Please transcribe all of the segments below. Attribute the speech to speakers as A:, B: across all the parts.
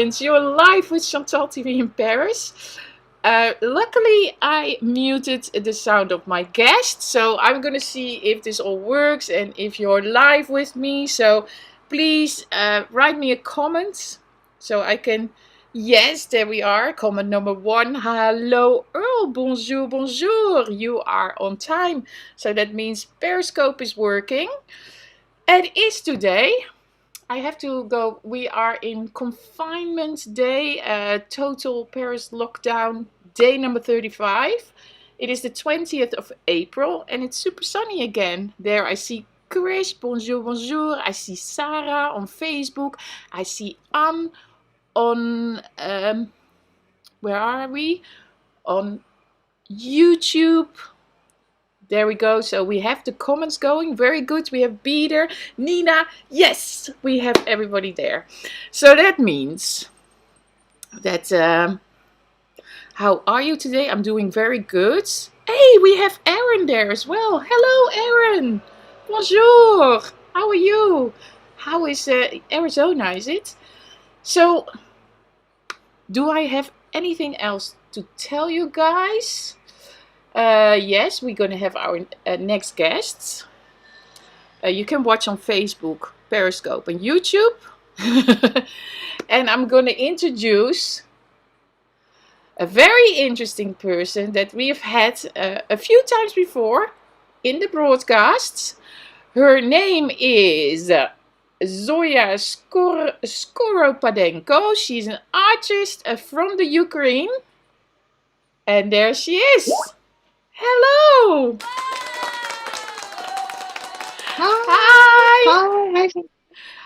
A: You're live with ChantalTV in Paris. Luckily, I muted the sound of my guest, so I'm gonna see if this all works and if you're live with me. So please write me a comment so I can. Yes, there we are. Comment number one. Hello, Earl. Bonjour, bonjour. You are on time. So that means Periscope is working. It is today. I have to go. We are in confinement day, total Paris lockdown day number 35. It is the 20th of April and it's super sunny again. There I see Chris, bonjour, bonjour. I see Sarah on Facebook. I see Anne on, where are we? On YouTube. There we go. So we have the comments going. Very good. We have Beater, Nina. Yes, we have everybody there. So that means that, how are you today? I'm doing very good. Hey, we have Aaron there as well. Hello, Aaron. Bonjour. How are you? How is Arizona, is it? So, do I have anything else to tell you guys? Yes, we're going to have our next guests. You can watch on Facebook, Periscope, and YouTube. And I'm going to introduce a very interesting person that we have had a few times before in the broadcasts. Her name is Zoia Skoropadenko. She's an artist from the Ukraine. And there she is. Hello. Hi.
B: Hi.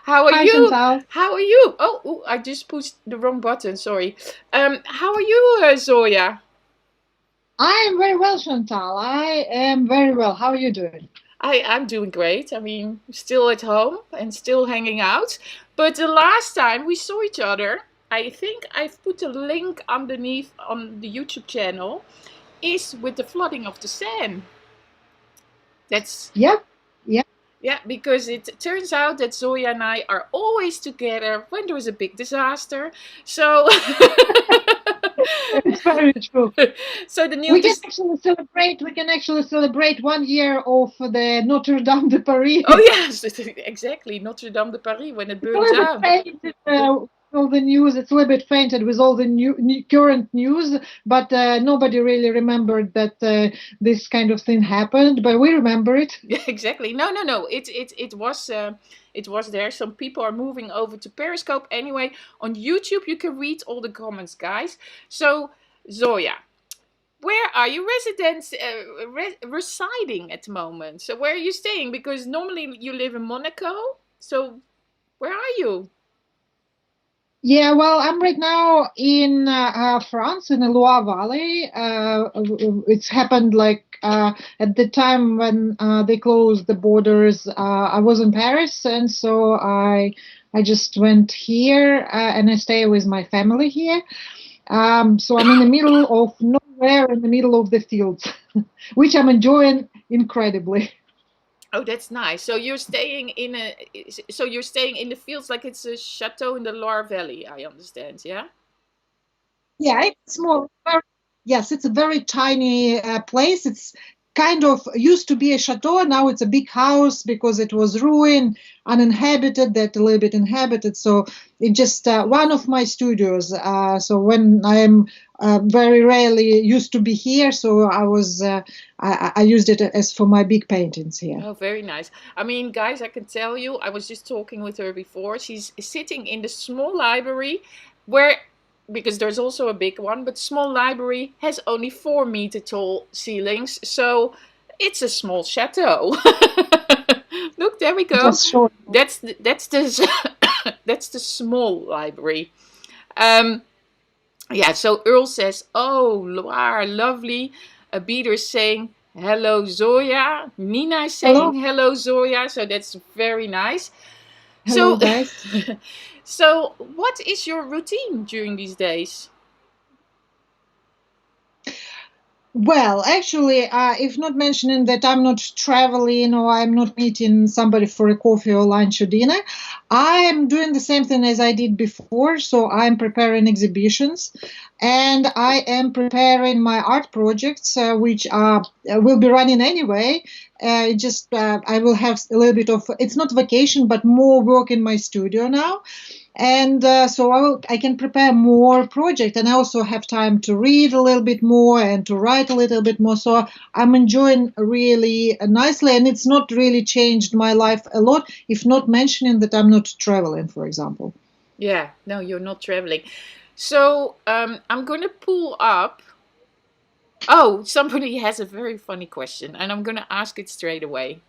A: How are
B: Hi,
A: you?
B: Chantal.
A: How are you? Oh, I just pushed the wrong button. Sorry. How are you, Zoya?
B: I am very well, Chantal. I am very well. How are you doing?
A: I'm doing great. I mean, still at home and still hanging out. But the last time we saw each other, I think I've put a link underneath on the YouTube channel, is with the flooding of the Seine. That's
B: Yep.
A: Yeah, because it turns out that Zoya and I are always together when there is a big disaster. So,
B: It's very true.
A: so the new
B: We can actually celebrate. We can actually celebrate 1 year of the Notre Dame de Paris.
A: Oh yes, exactly, Notre Dame de Paris when it
B: It's a
A: burned
B: little bit
A: down.
B: fainted all the news. It's a little bit fainted with all the current news, but nobody really remembered that this kind of thing happened. But we remember it.
A: Yeah, exactly. No. It was there. Some people are moving over to Periscope anyway. On YouTube, you can read all the comments, guys. So Zoya, where are you residing at the moment? So where are you staying? Because normally you live in Monaco. So where are you?
B: Yeah, well, I'm right now in France, in the Loire Valley. It's happened like at the time when they closed the borders. I was in Paris, and so I just went here and I stay with my family here. So I'm in the middle of nowhere, in the middle of the fields, which I'm enjoying incredibly.
A: Oh, that's nice. So you're staying in the fields like it's a chateau in the Loire Valley. I understand. Yeah.
B: Yeah, it's small. Yes, it's a very tiny place. It's kind of used to be a chateau. Now it's a big house because it was ruined, uninhabited, that a little bit inhabited. So it's just one of my studios. So when I'm very rarely used to be here, so I used it as for my big paintings here.
A: Oh, very nice. I mean, guys, I can tell you, I was just talking with her before. She's sitting in the small library where, because there's also a big one, but small library has only 4 meter tall ceilings. So it's a small chateau. Look, there we go.
B: Just short.
A: That's the that's the small library. Um, yeah. So Earl says, "Oh, Loire, lovely." Beater is saying, "Hello, Zoya." Nina is
B: Hello,
A: saying, "Hello, Zoya." So that's very nice.
B: hello,
A: So,
B: guys.
A: so what is your routine during these days?
B: Well, actually, if not mentioning that I'm not traveling or I'm not meeting somebody for a coffee or lunch or dinner, I am doing the same thing as I did before. So I'm preparing exhibitions and I am preparing my art projects, which will be running anyway. I will have a little bit of, it's not vacation, but more work in my studio now. And so I can prepare more project, and I also have time to read a little bit more and to write a little bit more. So I'm enjoying really nicely, and it's not really changed my life a lot, if not mentioning that I'm not traveling, for example.
A: Yeah, no, you're not traveling. So I'm going to pull up. Oh, somebody has a very funny question, and I'm going to ask it straight away.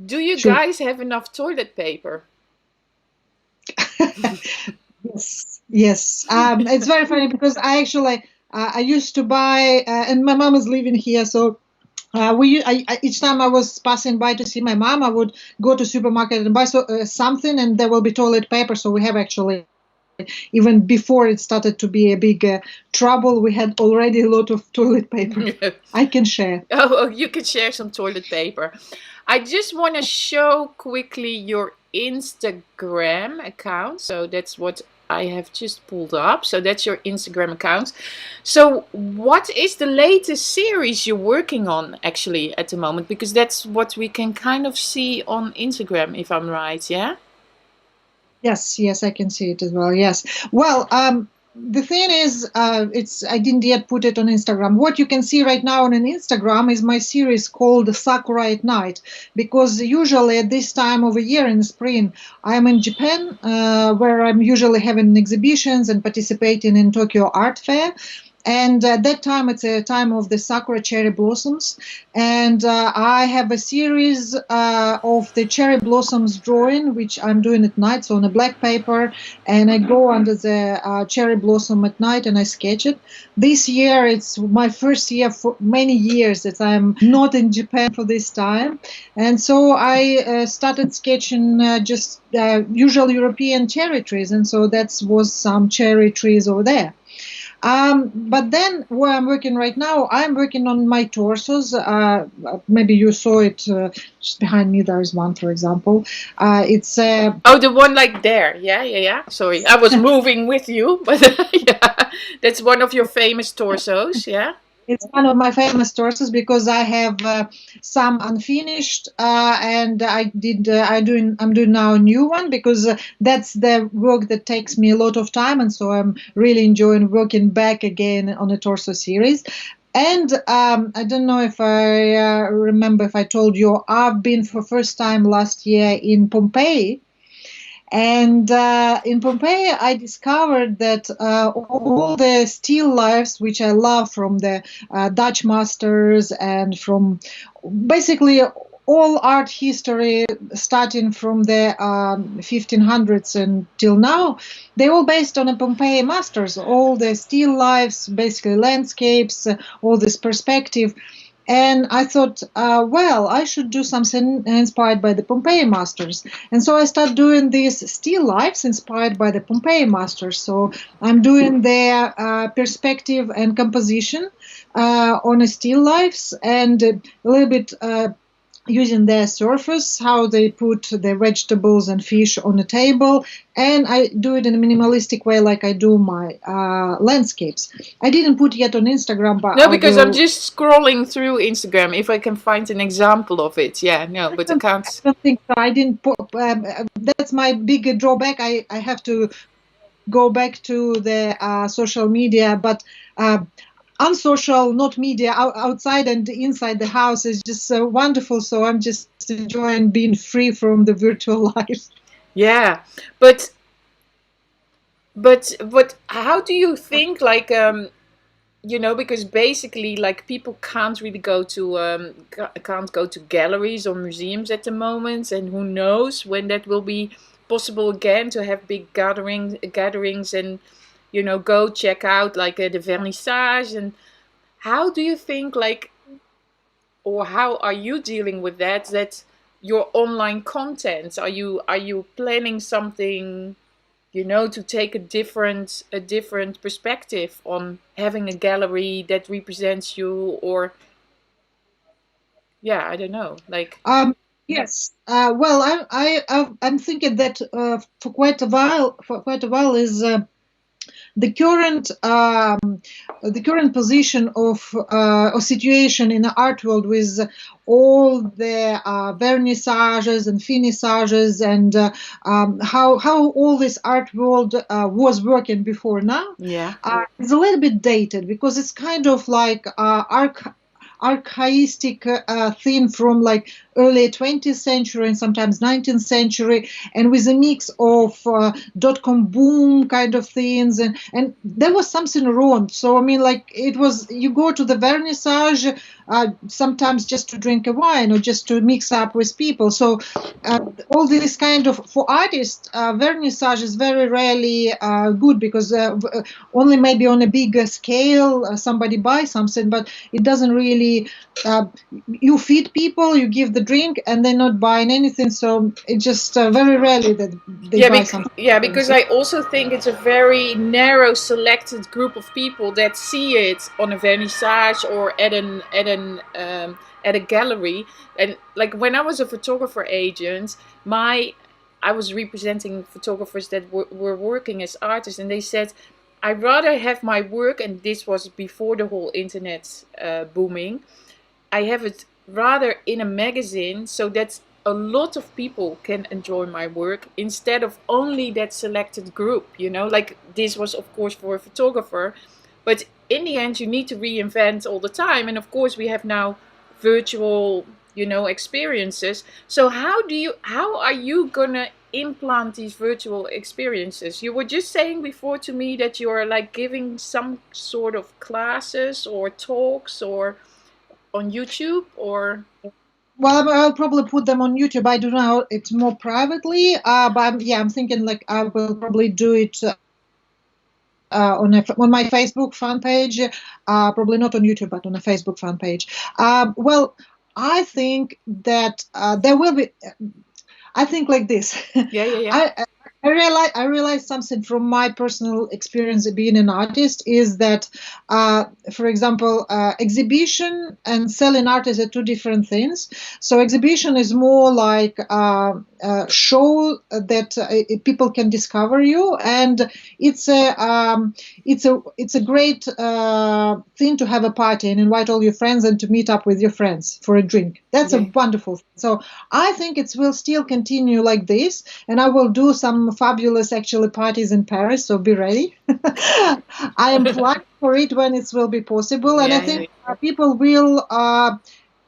A: Do you
B: Sure.
A: guys have enough toilet paper?
B: Yes, yes. It's very funny because I used to buy, and my mom is living here, so each time I was passing by to see my mom, I would go to supermarket and buy something, and there will be toilet paper. So we have actually, even before it started to be a big trouble, we had already a lot of toilet paper. I can share.
A: Oh, you can share some toilet paper. I just want to show quickly your Instagram account. So that's what I have just pulled up. So that's your Instagram account. So what is the latest series you're working on actually at the moment? Because that's what we can kind of see on Instagram, if I'm right, yeah?
B: Yes, yes, I can see it as well. Yes. Well, the thing is, I didn't yet put it on Instagram. What you can see right now on an Instagram is my series called Sakura at Night, because usually at this time of the year in the spring, I'm in Japan, where I'm usually having exhibitions and participating in Tokyo Art Fair. And at that time, it's a time of the sakura cherry blossoms. And I have a series of the cherry blossoms drawing, which I'm doing at night, so on a black paper. And I go under the cherry blossom at night and I sketch it. This year, it's my first year for many years that I'm not in Japan for this time. And so I started sketching just usual European cherry trees. And so that was some cherry trees over there. But then where I'm working right now, I'm working on my torsos. Maybe you saw it just behind me. There is one, for example. It's
A: Oh, the one like there. Yeah, yeah, yeah. Sorry, I was moving with you, but yeah, that's one of your famous torsos. Yeah.
B: It's one of my famous torsos because I have some unfinished, and I'm doing now a new one because that's the work that takes me a lot of time, and so I'm really enjoying working back again on a torso series. And I don't know if I remember if I told you I've been for first time last year in Pompeii. And in Pompeii, I discovered that all the still lifes, which I love from the Dutch masters and from basically all art history, starting from the 1500s until now, they're all based on a Pompeii masters. All the still lifes, basically landscapes, all this perspective. And I thought, well, I should do something inspired by the Pompeii masters. And so I started doing these still lifes inspired by the Pompeii masters. So I'm doing their perspective and composition on a still lifes, and a little bit using their surface, how they put the vegetables and fish on a table. And I do it in a minimalistic way, like I do my landscapes. I didn't put yet on Instagram, but
A: No,
B: I
A: because I'm
B: will.
A: just scrolling through Instagram if I can find an example of it. Yeah, no, but I
B: I
A: can't.
B: don't think so. I didn't put. That's my big drawback. I have to go back to the social media, but unsocial, not media, outside and inside the house is just so wonderful. So I'm just enjoying being free from the virtual life.
A: Yeah, but but how do you think because basically like people can't really go to can't go to galleries or museums at the moment, and who knows when that will be possible again to have big gatherings and go check out like the vernissage. And how do you think like, or how are you dealing with that your online content, are you planning something to take a different perspective on having a gallery that represents you, or yeah, I don't know, like.
B: Yes. Well, I'm thinking that for quite a while is the current position of or situation in the art world with all the vernissages and finissages and how all this art world was working before now
A: Yeah.
B: is a little bit dated because it's kind of like archaistic thing from like early 20th century and sometimes 19th century, and with a mix of dot-com boom kind of things, and there was something wrong. So I mean, like, it was, you go to the vernissage sometimes just to drink a wine or just to mix up with people. So all this kind of, for artists, vernissage is very rarely good because only maybe on a bigger scale somebody buys something, but it doesn't really, you feed people, you give the drink, and they're not buying anything. So it's just very rarely that they
A: Yeah,
B: buy something.
A: because I also think it's a very narrow, selected group of people that see it on a vernissage or at a gallery. And like when I was a photographer agent, I was representing photographers that were working as artists, and they said, "I'd rather have my work," and this was before the whole internet booming. I have it rather in a magazine so that a lot of people can enjoy my work instead of only that selected group, like this was of course for a photographer, but in the end you need to reinvent all the time. And of course we have now virtual, experiences. So how are you gonna implant these virtual experiences? You were just saying before to me that you're like giving some sort of classes or talks or on YouTube, or.
B: Well, I'll probably put them on YouTube. I don't know how, it's more privately, but yeah, I'm thinking like I will probably do it on my Facebook fan page. Probably not on YouTube, but on a Facebook fan page. Well, I think that there will be. I think like this.
A: Yeah.
B: I realized something from my personal experience of being an artist is that, for example, exhibition and selling art is two different things. So exhibition is more like show that people can discover you, and it's a great thing to have a party and invite all your friends and to meet up with your friends for a drink. That's a wonderful thing. So I think it will still continue like this, and I will do some fabulous actually parties in Paris, so be ready. I am planning for it when it will be possible, and I think people will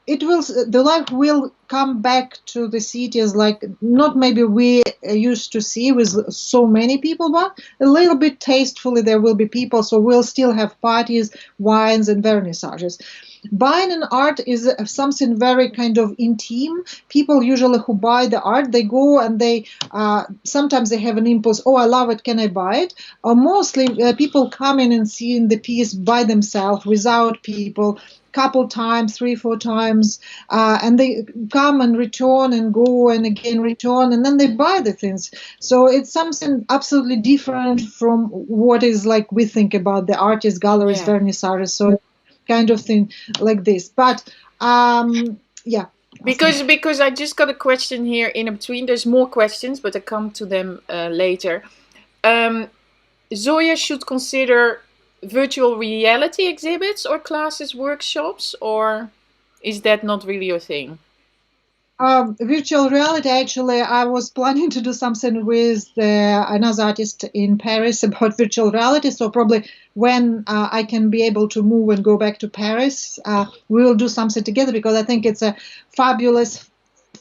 B: the life will come back to the cities, like not maybe we used to see with so many people, but a little bit tastefully there will be people, so we'll still have parties, wines, and vernissages. Buying an art is something very kind of intimate. People usually who buy the art, they go and they sometimes they have an impulse, oh, I love it, can I buy it? Or mostly people come in and see the piece by themselves without people, couple times, 3-4 times, and they come and return and go and again return, and then they buy the things. So it's something absolutely different from what is like we think about the artists, galleries, vernissages. So kind of thing like this. But yeah.
A: Because I just got a question here in between. There's more questions, but I come to them later. Zoia should consider virtual reality exhibits or classes, workshops, or is that not really your thing?
B: Virtual reality, actually, I was planning to do something with another artist in Paris about virtual reality. So probably when I can be able to move and go back to Paris, we will do something together, because I think it's a fabulous,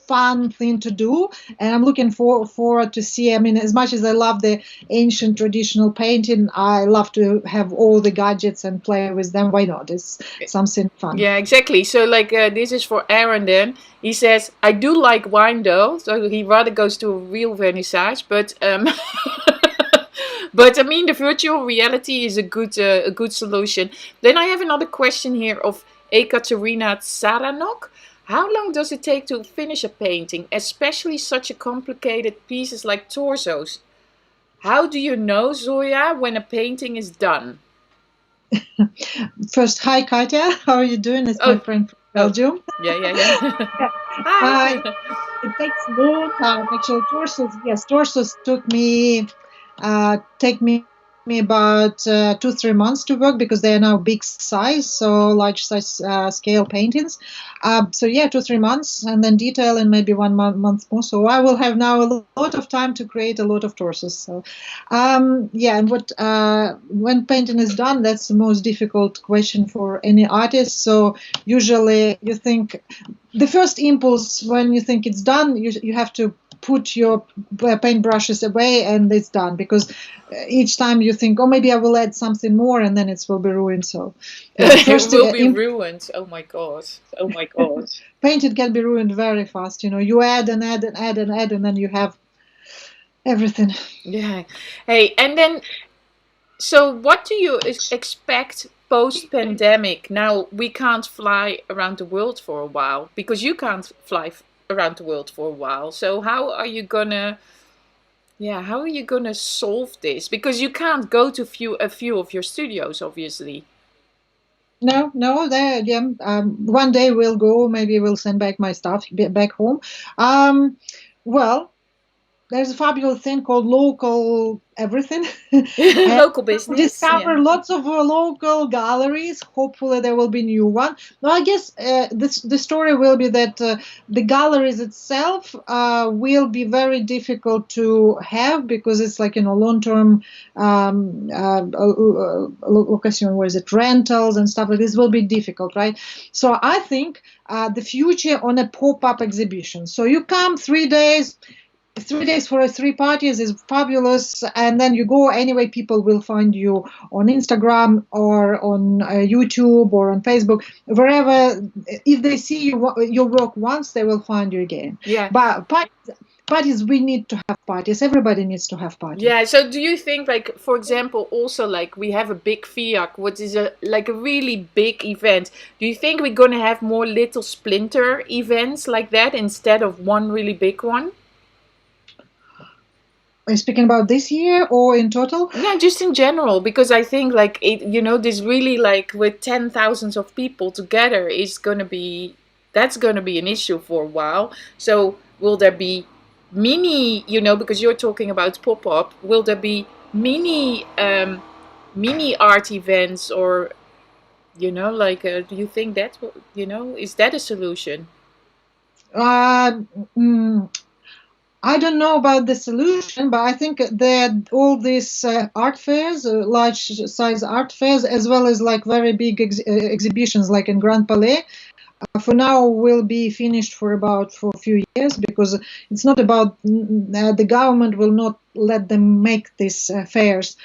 B: fun thing to do, and I'm looking forward to see. I mean, as much as I love the ancient traditional painting, I love to have all the gadgets and play with them. Why not? It's something fun.
A: Yeah, exactly. So like this is for Aaron then. He says, I do like wine though, so he rather goes to a real vernissage, but but I mean the virtual reality is a good solution. Then I have another question here of Ekaterina Tsaranok. How long does it take to finish a painting, especially such a complicated pieces like torsos? How do you know, Zoya, when a painting is done?
B: First, hi Katya, how are you doing? It's my
A: Oh,
B: friend from
A: oh,
B: Belgium.
A: yeah, yeah, yeah.
B: Yeah.
A: Hi.
B: It takes a long time. Actually, torsos, yes, torsos take me about 2-3 months to work because they are now big size, so large size scale paintings. So yeah, 2-3 months, and then detail in maybe 1 month more. So I will have now a lot of time to create a lot of torsos. So yeah, and what when painting is done, that's the most difficult question for any artist. So usually you think the first impulse when you think it's done, you have to put your paint brushes away and it's done, because each time you think, oh, maybe I will add something more, and then it will be ruined. So yeah,
A: It
B: first
A: will be ruined. Oh my god.
B: painting can be ruined very fast. You add and add and add and add, and then you have everything.
A: Yeah. Hey, and then, so what do you expect post pandemic? Now, we can't fly around the world for a while because you can't fly around the world for a while. So, how are you gonna, yeah, how are you gonna solve this? Because you can't go to a few of your studios, obviously.
B: No, there, yeah, one day we'll go, maybe we'll send back my stuff back home. um well, there's a fabulous thing called local everything. And
A: Local business,
B: discover
A: yeah.
B: lots of local galleries. Hopefully there will be new one. Now I guess the story will be that the galleries itself will be very difficult to have, because it's like, long term location, where is it, rentals and stuff like this will be difficult, right? So I think the future on a pop-up exhibition. So you come 3 days, 3 days for 3 parties is fabulous, and then you go anyway. People will find you on Instagram or on YouTube or on Facebook, wherever. If they see your work once, they will find you again.
A: Yeah.
B: But parties, we need to have parties. Everybody needs to have parties.
A: Yeah, so do you think, like, for example, also, like, we have a big FIAC, which is a really big event. Do you think we're gonna have more little splinter events like that instead of one really big one?
B: Are you speaking about this year or in total?
A: Yeah, just in general, because I think, like, this really, like, with 10,000s of people together is gonna be, that's gonna be an issue for a while. So will there be mini, because you're talking about pop up, will there be mini art events, or like, do you think that is that a solution?
B: Uh, mm, I don't know about the solution, but I think that all these art fairs, large size art fairs, as well as like very big exhibitions like in Grand Palais, for now will be finished for a few years, because it's not about the government will not let them make these fairs.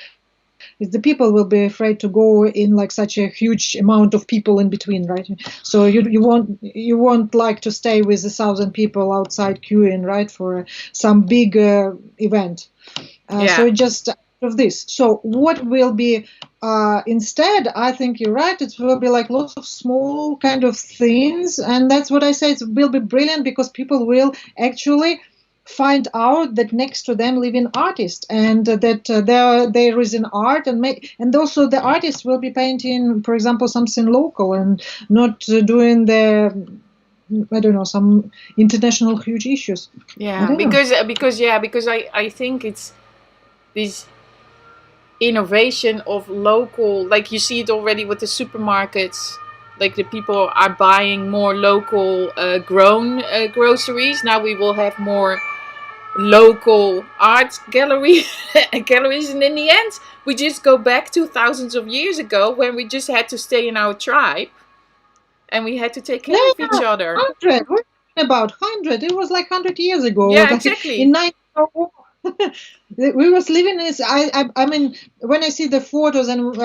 B: Is the people will be afraid to go in like such a huge amount of people in between, right? So you won't like to stay with 1,000 people outside queuing, right, for some big event. So
A: Yeah.
B: just of this. So what will be instead? I think you're right. It will be like lots of small kind of things, and that's what I say. It will be brilliant because people will actually find out that next to them live an artist, and that there is an art, and also the artist will be painting, for example, something local and not doing the, I don't know, some international huge issues. I
A: Yeah,
B: don't know.
A: because I think it's this innovation of local, like, you see it already with the supermarkets, like, the people are buying more local grown groceries. Now we will have more local art galleries, and in the end we just go back to thousands of years ago when we just had to stay in our tribe and we had to take
B: No,
A: care of each other.
B: 100. What are you talking about? 100. It was like 100 years ago.
A: Yeah,
B: Like in
A: exactly.
B: 1904. We was living in this. I mean, when I see the photos and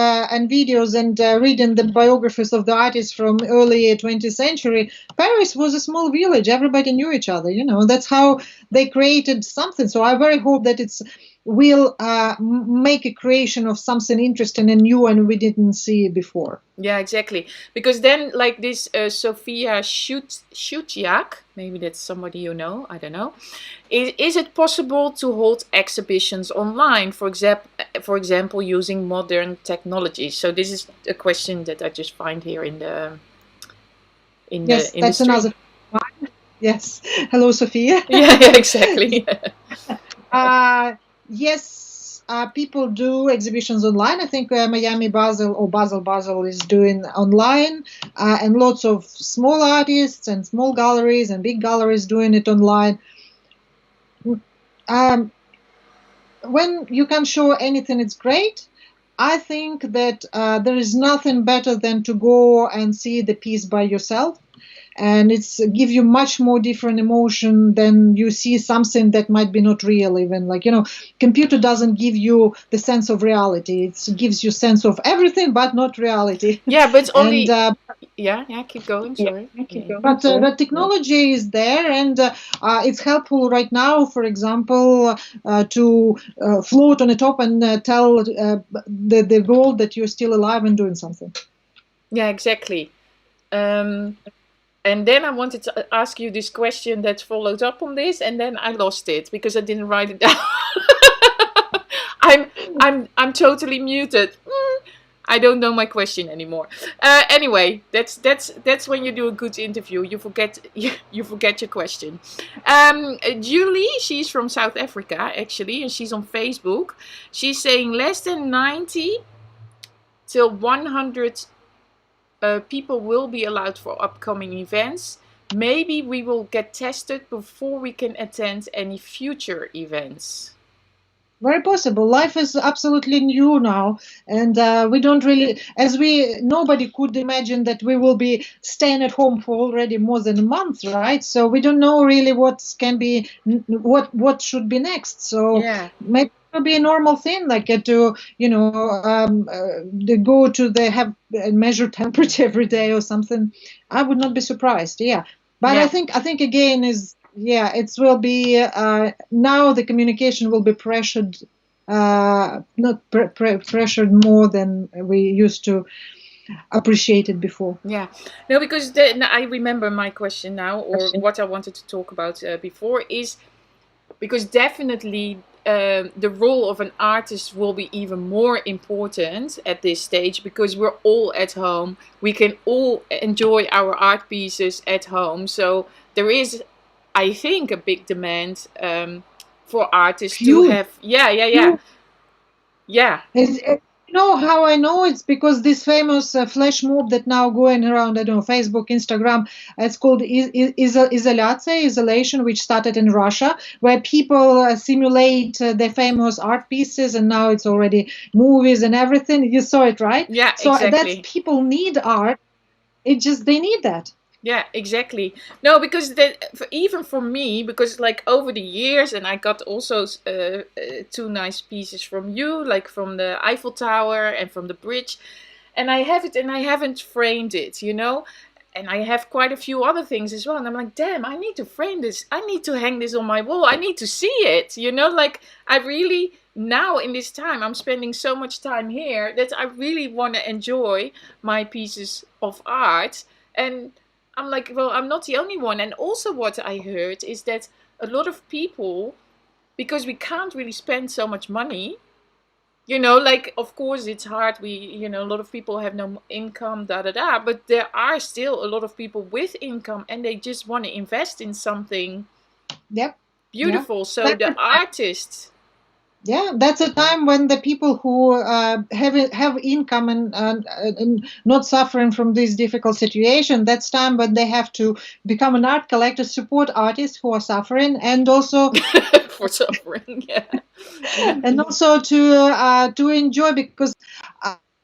B: videos and reading the biographies of the artists from early 20th century, Paris was a small village. Everybody knew each other. That's how they created something. So I very hope that it's will make a creation of something interesting and new and we didn't see before.
A: Yeah, exactly. Because then, like this Zoia Skoropadenko, maybe that's somebody you know, I don't know. Is it possible to hold exhibitions online, for example, using modern technology? So this is a question that I just find here in the
B: Yes,
A: in the
B: that's
A: stream.
B: another one. Yes. Hello, Sophia.
A: Yeah, exactly.
B: Yes, people do exhibitions online. I think Miami Basel or Basel is doing online, and lots of small artists and small galleries and big galleries doing it online. Um, when you can show anything, it's great. I think that there is nothing better than to go and see the piece by yourself, and it's give you much more different emotion than you see something that might be not real. Even like computer doesn't give you the sense of reality. It gives you sense of everything, but not reality.
A: Yeah, but it's
B: and
A: only. Yeah, keep going. Sorry.
B: but the technology is there, and it's helpful right now, for example, to float on the top and tell the world that you're still alive and doing something.
A: Yeah, exactly. And then I wanted to ask you this question that followed up on this, and then I lost it because I didn't write it down. I'm totally muted. I don't know my question anymore. Anyway, that's when you do a good interview. You forget you forget your question. Julie, she's from South Africa actually, and she's on Facebook. She's saying less than 90 till 100 people will be allowed for upcoming events. Maybe we will get tested before we can attend any future events.
B: Very possible. Life is absolutely new now, and we don't really, nobody could imagine that we will be staying at home for already more than a month, right? So we don't know really what should be next. So maybe it'll be a normal thing, like to they go to they have measure temperature every day or something. I would not be surprised. Yeah, but I think again is. Yeah, it will be now the communication will be pressured, not pressured more than we used to appreciate it before.
A: Yeah, no, because I remember my question now, or what I wanted to talk about before is because definitely the role of an artist will be even more important at this stage because we're all at home. We can all enjoy our art pieces at home. So there is, I think, a big demand for artists to have. Yeah.
B: You know how I know? It's because this famous flash mob that now going around, I don't know, Facebook, Instagram, it's called isolation, which started in Russia, where people simulate their famous art pieces, and now it's already movies and everything. You saw it, right?
A: Yeah,
B: so
A: exactly.
B: That's people need art. They need that.
A: Yeah, exactly. No, because even for me, because like over the years, and I got also two nice pieces from you, like from the Eiffel Tower and from the bridge, and I have it, and I haven't framed it, and I have quite a few other things as well, and I'm like, damn, I need to frame this. I need to hang this on my wall. I need to see it, like I really now in this time I'm spending so much time here that I really want to enjoy my pieces of art. And I'm like, well, I'm not the only one. And also what I heard is that a lot of people, because we can't really spend so much money, like, of course it's hard. A lot of people have no income, but there are still a lot of people with income and they just want to invest in something beautiful.
B: Yep.
A: So the artists.
B: Yeah, that's a time when the people who have income and not suffering from this difficult situation. That's time when they have to become an art collector, support artists who are suffering, and also
A: for suffering, yeah,
B: and also to enjoy because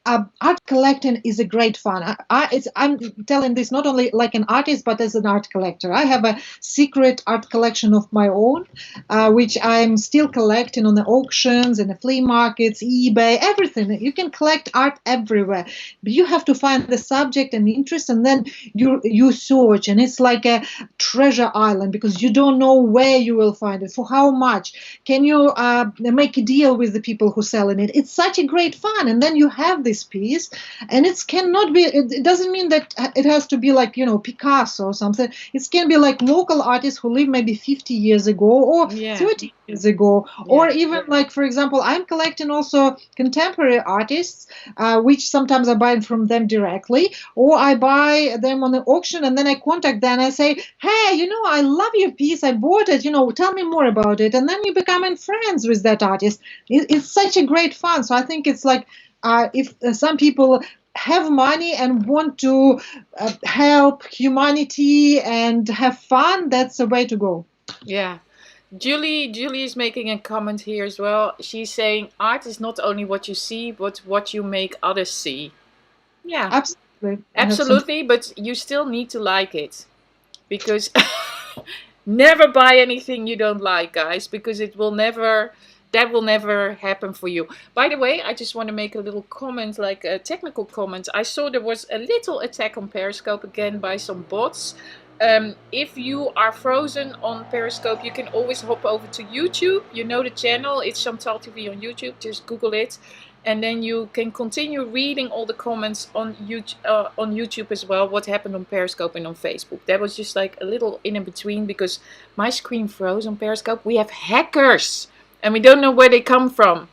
B: art collecting is a great fun. I'm telling this not only like an artist, but as an art collector. I have a secret art collection of my own, which I'm still collecting on the auctions and the flea markets, eBay, everything. You can collect art everywhere, but you have to find the subject and interest, and then you search, and it's like a treasure island because you don't know where you will find it, for how much. Can you make a deal with the people who selling it? It's such a great fun, and then you have this piece, and it cannot be. It doesn't mean that it has to be like Picasso or something. It can be like local artists who lived maybe 50 years ago or
A: Yeah.
B: 30 years ago, or even like, for example, I'm collecting also contemporary artists, which sometimes I buy from them directly, or I buy them on the auction, and then I contact them and I say, hey, I love your piece, I bought it, tell me more about it, and then you become friends with that artist. It's such a great fun. So I think it's like, if some people have money and want to help humanity and have fun, that's the way to go.
A: Yeah. Julie is making a comment here as well. She's saying art is not only what you see, but what you make others see. Yeah,
B: Absolutely.
A: absolutely. But you still need to like it, because never buy anything you don't like, guys, because that will never happen for you. By the way, I just want to make a little comment, like a technical comment. I saw there was a little attack on Periscope again by some bots. If you are frozen on Periscope, you can always hop over to YouTube. You know the channel, it's ChantalTV on YouTube. Just Google it, and then you can continue reading all the comments on YouTube as well. What happened on Periscope and on Facebook? That was just like a little in between, because my screen froze on Periscope. We have hackers, and we don't know where they come from.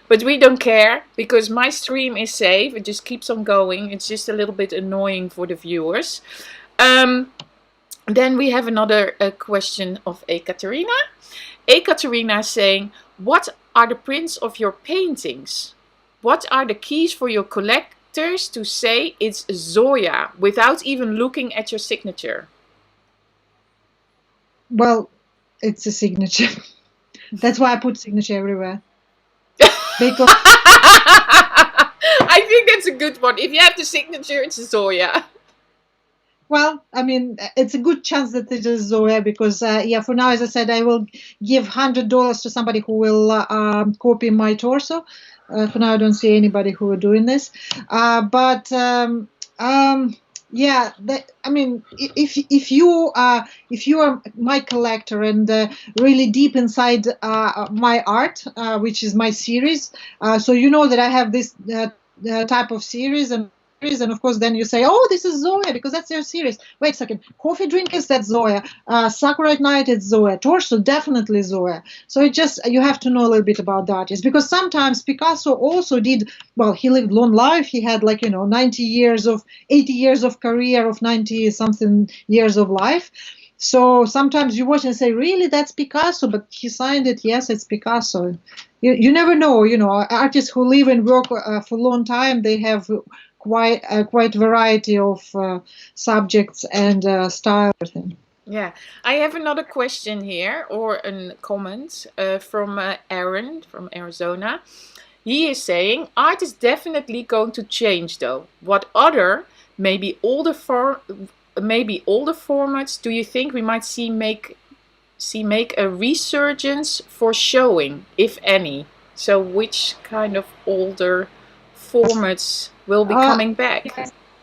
A: But we don't care, because my stream is safe. It just keeps on going. It's just a little bit annoying for the viewers. Then we have another question of Ekaterina. Ekaterina saying, what are the prints of your paintings? What are the keys for your collectors to say it's Zoia without even looking at your signature?
B: Well, it's a signature. That's why I put signature everywhere. Because
A: I think that's a good one. If you have the signature, it's Zoia.
B: well, I mean, it's a good chance that it is Zoia, because, for now, as I said, I will give $100 to somebody who will copy my torso. For now, I don't see anybody who are doing this. Yeah, I mean, if you are my collector and really deep inside my art, which is my series, so you know that I have this type of series, and of course then you say, oh, this is Zoia because that's your series. Wait a second, coffee drinkers, that's Zoia. Sakura at night, it's Zoia. Torso, definitely Zoia. So you have to know a little bit about the artist, because sometimes Picasso also did, well, he lived long life. He had 80 years of career, of 90 something years of life. So sometimes you watch and say, really, that's Picasso, but he signed it. Yes, it's Picasso. You never know. Artists who live and work for a long time, they have quite variety of subjects and style.
A: Yeah, I have another question here, or a comment from Aaron from Arizona. He is saying art is definitely going to change, though. What other, maybe older formats do you think we might see make a resurgence for showing, if any? So which kind of older formats will be coming back?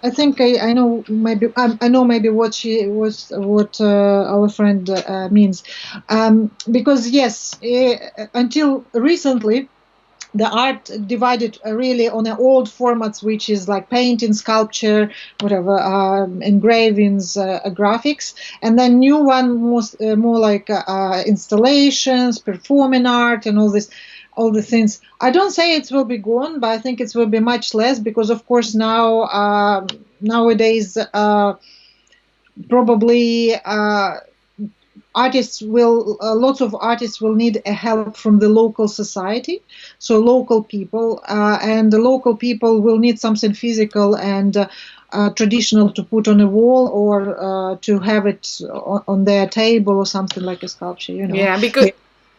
B: I think I know maybe what our friend means, because yes, until recently, the art divided really on the old formats, which is like painting, sculpture, whatever, engravings, graphics, and then new one more like installations, performing art, and all the things. I don't say it will be gone, but I think it will be much less, because of course now nowadays probably lots of artists will need a help from the local society, so local people, and the local people will need something physical and traditional to put on a wall, or to have it on their table, or something like a sculpture.
A: Yeah, because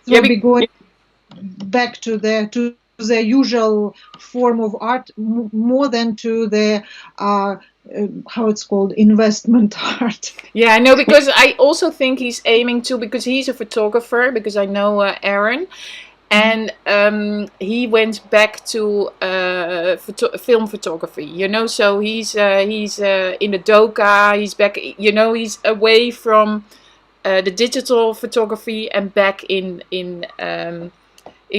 B: will be going back to the usual form of art more than to the how it's called, investment art.
A: Yeah, no, because I also think he's aiming to, because he's a photographer, because I know Aaron, and he went back to film photography, you know. So he's in the doka. He's back, you know. He's away from the digital photography and back in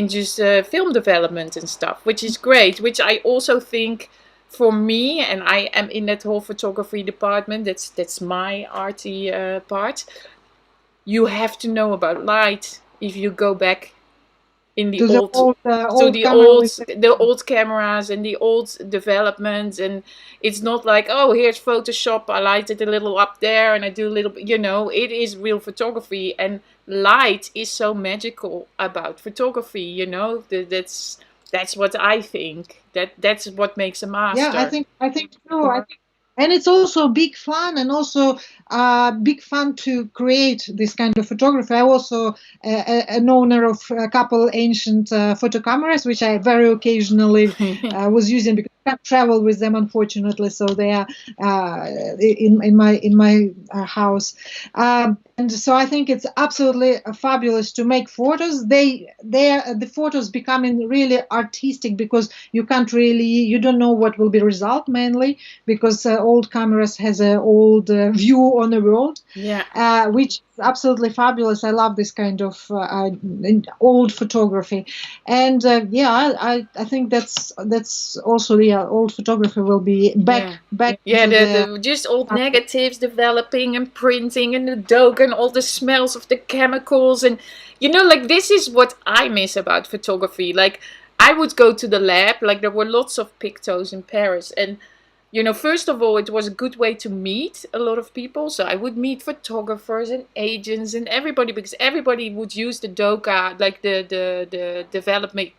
A: just film development and stuff, which is great. Which I also think for me, and I am in that whole photography department. That's my arty part. You have to know about light if you go back in the
B: To the
A: old, to
B: old camera with
A: the old cameras and the old developments. And it's not like, oh, here's Photoshop, I light it a little up there and I do a little bit, you know. It is real photography, and light is so magical about photography, you know. That's what I think, that's what makes a
B: yeah,
A: master.
B: I think too. And it's also big fun, and also big fun to create this kind of photography. I also an owner of a couple ancient photo cameras, which I very occasionally was using, because I can't travel with them, unfortunately. So they are in my house, and so I think it's absolutely fabulous to make photos. The photos becoming really artistic, because you don't know what will be result, mainly because old cameras has an old view on the world,
A: Yeah,
B: which is absolutely fabulous. I love this kind of old photography, and I think that's also, yeah, old photography will be
A: yeah.
B: back
A: Yeah,
B: into the.
A: the just old negatives developing and printing and the doke and all the smells of the chemicals. And you know, like, this is what I miss about photography. Like, I would go to the lab, like there were lots of pictos in Paris, and you know, first of all, it was a good way to meet a lot of people. So I would meet photographers and agents and everybody, because everybody would use the doka, like the development,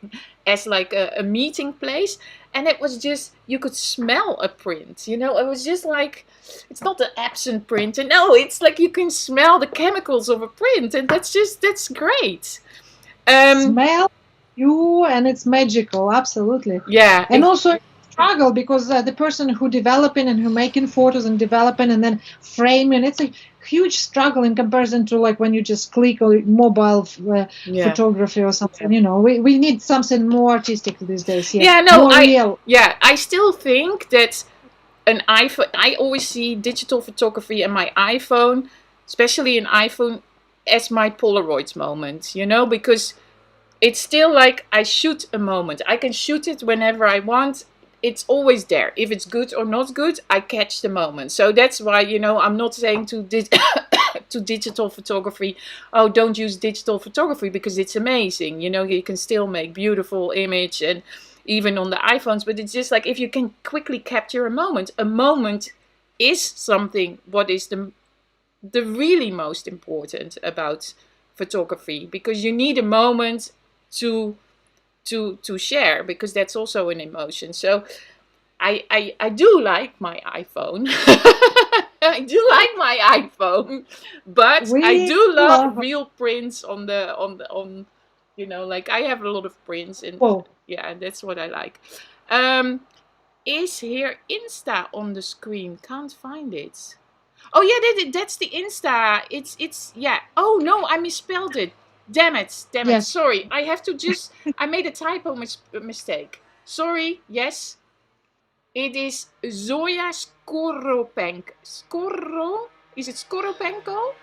A: as like a meeting place. And it was just, you could smell a print, you know. It was just like, it's not an absent print, and no, it's like you can smell the chemicals of a print, and that's great. um
B: Smell you, and it's magical, absolutely.
A: yeah,
B: And also struggle, because the person who developing and who making photos and developing and then framing, it's a huge struggle in comparison to like when you just click on mobile
A: yeah.
B: photography or something. You know, we need something more artistic these days. Yeah,
A: Yeah, no,
B: more real.
A: I still think that an iPhone, I always see digital photography and my iPhone, especially an iPhone, as my Polaroid moment, you know, because it's still like I shoot a moment. I can shoot it whenever I want. It's always there. If it's good or not good, I catch the moment. So that's why, you know, I'm not saying to to digital photography, oh, don't use digital photography, because it's amazing. You know, you can still make beautiful image, and even on the iPhones. But it's just like, if you can quickly capture a moment is something, what is the really most important about photography, because you need a moment to to share, because that's also an emotion. So I do like my iPhone. I do like my iPhone, but I
B: We
A: do love
B: love.
A: real prints on, you know, like I have a lot of prints, and
B: Oh,
A: yeah, that's what I like. Um, is here Insta on the screen? Can't find it. Oh yeah, that's the Insta. It's yeah. Oh no, I misspelled it. Damn it, damn it.
B: yes.
A: Sorry, I have to just. I made a typo mistake. Sorry. Yes, it is Zoia Skoropenko. Is it Skoropenko?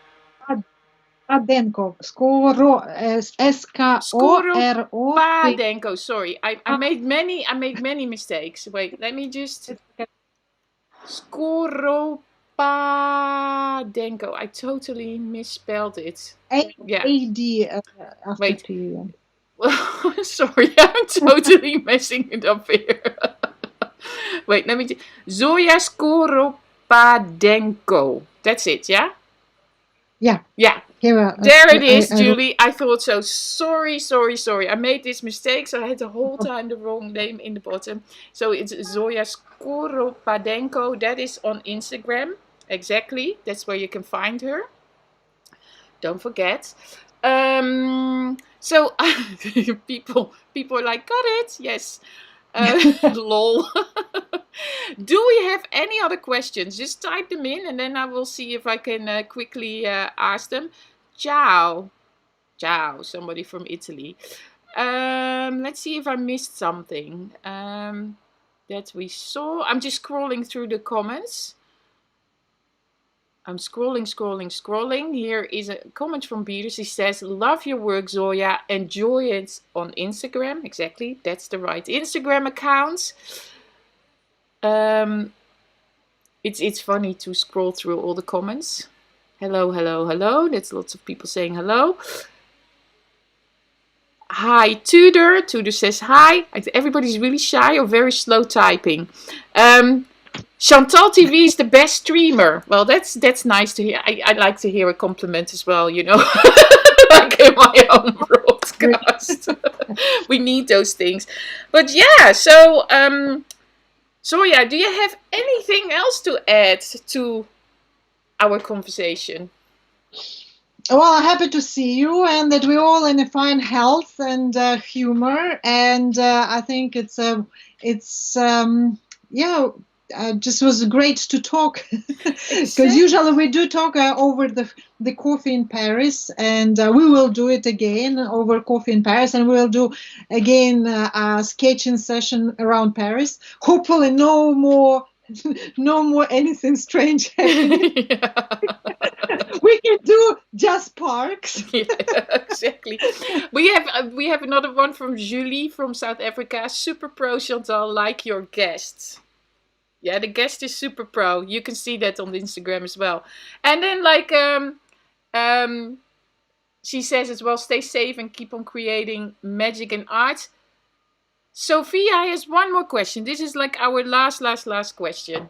B: Skoropadenko. Skoro.
A: Skoropadenko. Sorry, I made many mistakes. Wait, let me just. Skoropadenko. I totally misspelled it. Yeah.
B: AD after
A: Wait.
B: P.
A: Sorry, I'm totally messing it up here. Wait, let me. Zoia Skoropadenko. That's it, yeah?
B: Yeah.
A: Yeah.
B: Here,
A: There it is,
B: I
A: Julie. I thought so. Sorry, sorry, sorry. I made this mistake, so I had the whole time the wrong name in the bottom. So it's Zoia Skoropadenko. That is on Instagram. Exactly. That's where you can find her. Don't forget. So people are like, got it, yes. Lol. Do we have any other questions? Just type them in, and then I will see if I can quickly ask them. Ciao. Ciao, somebody from Italy. Let's see if I missed something that we saw. I'm just scrolling through the comments. I'm scrolling. Here is a comment from Beaters. He says, love your work, Zoya. Enjoy it on Instagram. Exactly. That's the right Instagram account. It's funny to scroll through all the comments. Hello. That's lots of people saying hello. Hi, Tudor. Tudor says hi. Everybody's really shy or very slow typing. ChantalTV is the best streamer. Well, that's nice to hear. I like to hear a compliment as well, you know, like in my own broadcast. We need those things. But yeah, so Zoya, do you have anything else to add to our conversation?
B: Well, I'm happy to see you, and that we're all in a fine health and humor. And I think just was great to talk, because usually we do talk over the coffee in Paris, and we will do it again over coffee in Paris, and we will do again a sketching session around Paris. Hopefully, no more anything strange happening. We can do just parks.
A: Yeah, exactly. We have another one from Julie from South Africa. Super pro, Chantal, like your guests. Yeah, the guest is super pro. You can see that on the Instagram as well. And then she says as well, stay safe and keep on creating magic and art. Sophia has one more question. This is like our last question.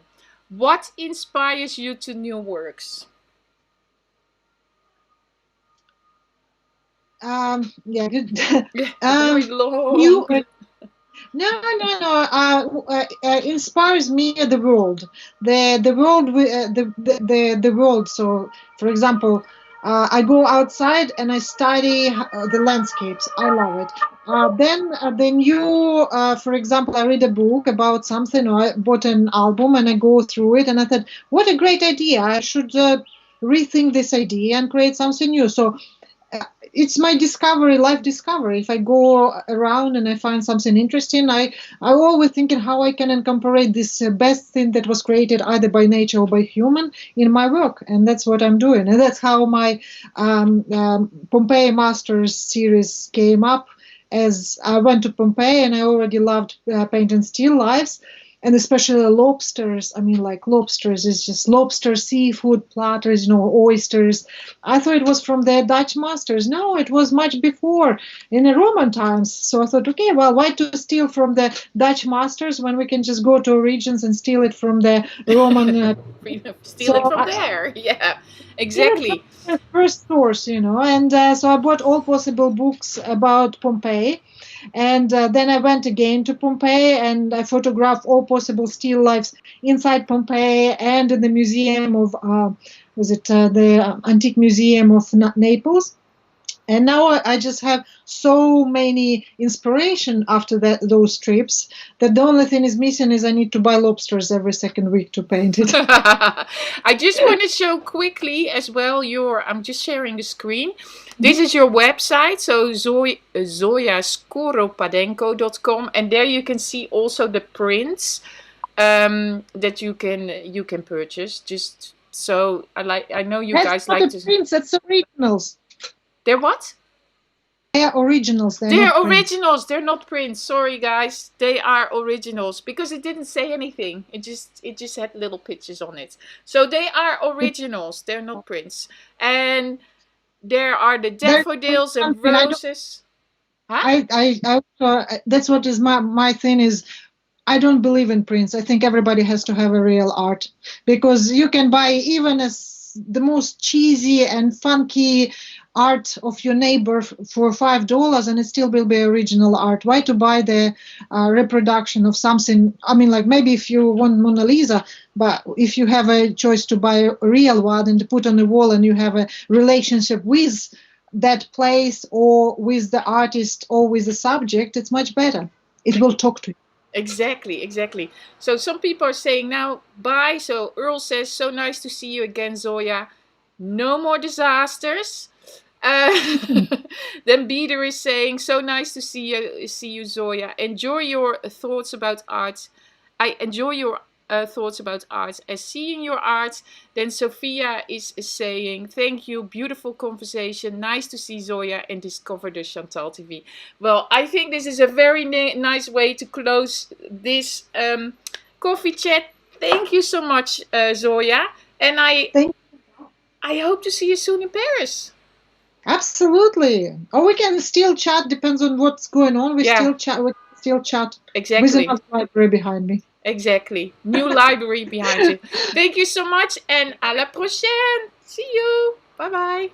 A: What inspires you to new works?
B: Yeah, good.
A: Very long.
B: No. Inspires me the world, the world, the world. So, for example, I go outside and I study the landscapes. I love it. Then you, for example, I read a book about something, or I bought an album and I go through it, and I thought, what a great idea! I should rethink this idea and create something new. So it's my life discovery. If I go around and I find something interesting, I always thinking how I can incorporate this best thing that was created either by nature or by human in my work, and that's what I'm doing. And that's how my Pompeii Masters series came up. As I went to Pompeii and I already loved painting still lives, and especially lobsters. I mean, like lobsters is just lobster, seafood platters, oysters. I thought it was from the Dutch masters. No, it was much before, in the Roman times. So I thought, okay, well, why to steal from the Dutch masters when we can just go to regions and steal it from the Roman?
A: Steal it from there. Yeah, exactly.
B: Yeah, first source, and so I bought all possible books about Pompeii. And then I went again to Pompeii and I photographed all possible still lifes inside Pompeii and in the museum of, the Antique Museum of Naples. And now I just have so many inspiration after those trips that the only thing is missing is I need to buy lobsters every second week to paint it.
A: I just want to show quickly as well I'm just sharing the screen. This is your website, so zoiaskoropadenko.com, and there you can see also the prints that you can purchase. Just so I know you guys like to
B: prints, that's originals.
A: They're what?
B: They are originals.
A: They're originals. They're not prints. Sorry, guys. They are originals because it didn't say anything. It just had little pictures on it. So they are originals. They're not prints. And there are the daffodils and roses.
B: That's what is my thing is. I don't believe in prints. I think everybody has to have a real art, because you can buy even the most cheesy and funky art of your neighbor for $5 and it still will be original art. Why to buy the reproduction of something? I mean, like maybe if you want Mona Lisa, but if you have a choice to buy a real one and to put on the wall and you have a relationship with that place or with the artist or with the subject, it's much better. It will talk to you.
A: Exactly, exactly. So some people are saying now bye. So Earl says, so nice to see you again, Zoya. No more disasters. Uh, then Beater is saying, so nice to see you, Zoya. Enjoy your thoughts about art. I enjoy your thoughts about art as seeing your art. Then Sophia is saying, thank you, beautiful conversation. Nice to see Zoya and discover the Chantal TV. Well, I think this is a very nice way to close this coffee chat. Thank you so much, Zoya. And
B: Thank
A: I hope to see you soon in Paris.
B: Absolutely. Or we can still chat, depends on what's going on.
A: Yeah,
B: We still chat with
A: exactly.
B: another library behind me.
A: Exactly. New library behind you. Thank you so much and à la prochaine. See you. Bye bye.